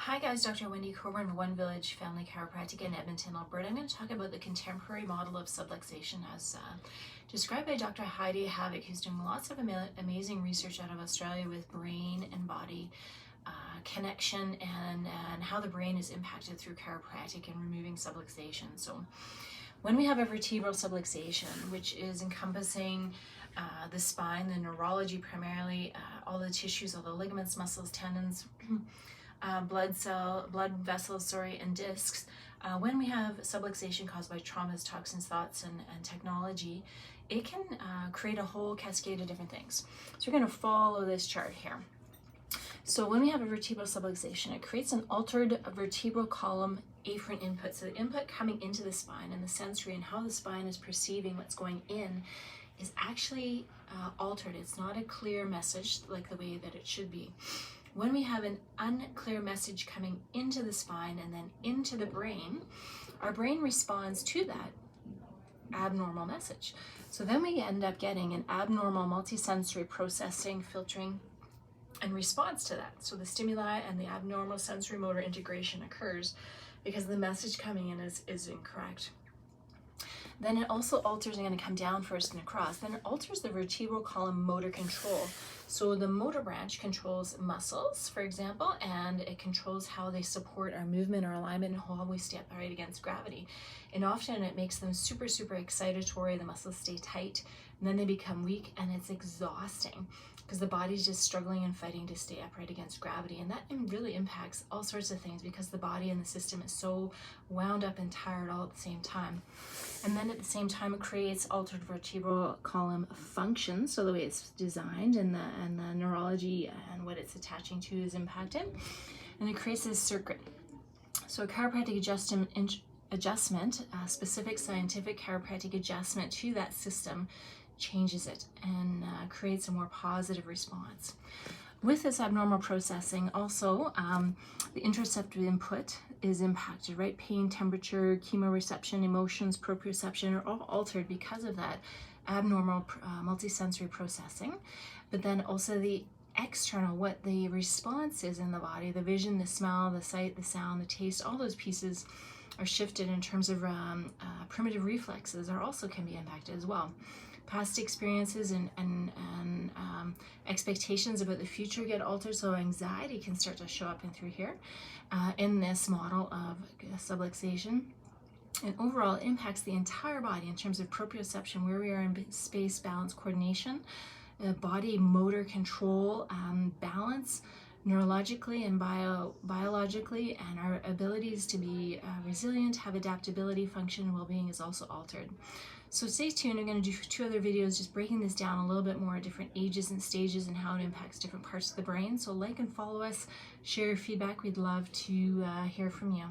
Hi guys, Dr. Wendy Coburn of One Village Family Chiropractic in Edmonton, Alberta. I'm going to talk about the contemporary model of subluxation as described by Dr. Heidi Haavik, who's doing lots of amazing research out of Australia with brain and body connection and how the brain is impacted through chiropractic and removing subluxation. So when we have a vertebral subluxation, which is encompassing the spine, the neurology primarily, all the tissues, all the ligaments, muscles, tendons, blood vessels, and discs. When we have subluxation caused by traumas, toxins, thoughts, and technology, it can create a whole cascade of different things. So we're going to follow this chart here. So when we have a vertebral subluxation, it creates an altered vertebral column afferent input. So the input coming into the spine and the sensory and how the spine is perceiving what's going in is actually altered. It's not a clear message like the way that it should be. When we have an unclear message coming into the spine and then into the brain, our brain responds to that abnormal message. So then we end up getting an abnormal multisensory processing, filtering, and response to that. So the stimuli and the abnormal sensory motor integration occurs because the message coming in is incorrect. Then it also alters, I'm going to come down first and across, then it alters the vertebral column motor control. So the motor branch controls muscles, for example, and it controls how they support our movement, our alignment, and how we stay upright against gravity. And often it makes them super, super excitatory. The muscles stay tight, and then they become weak, and it's exhausting because the body's just struggling and fighting to stay upright against gravity. And that really impacts all sorts of things because the body and the system is so wound up and tired all at the same time. And then at the same time, it creates altered vertebral column function. So the way it's designed and the neurology and what it's attaching to is impacted. And it creates this circuit. So a chiropractic adjustment, specific scientific chiropractic adjustment to that system changes it and creates a more positive response. With this abnormal processing, also the interoceptive input is impacted, right? Pain, temperature, chemoreception, emotions, proprioception are all altered because of that abnormal multisensory processing. But then also the external, what the response is in the body, the vision, the smell, the sight, the sound, the taste, all those pieces are shifted in terms of primitive reflexes can be impacted as well. Past experiences and expectations about the future get altered, so anxiety can start to show up in through here in this model of subluxation. And overall, it impacts the entire body in terms of proprioception, where we are in space, balance, coordination, body motor control, balance, neurologically and biologically, and our abilities to be resilient, have adaptability, function, and well-being is also altered. So stay tuned. I'm going to do 2 other videos just breaking this down a little bit more at different ages and stages and how it impacts different parts of the brain. So like and follow us, share your feedback. We'd love to hear from you.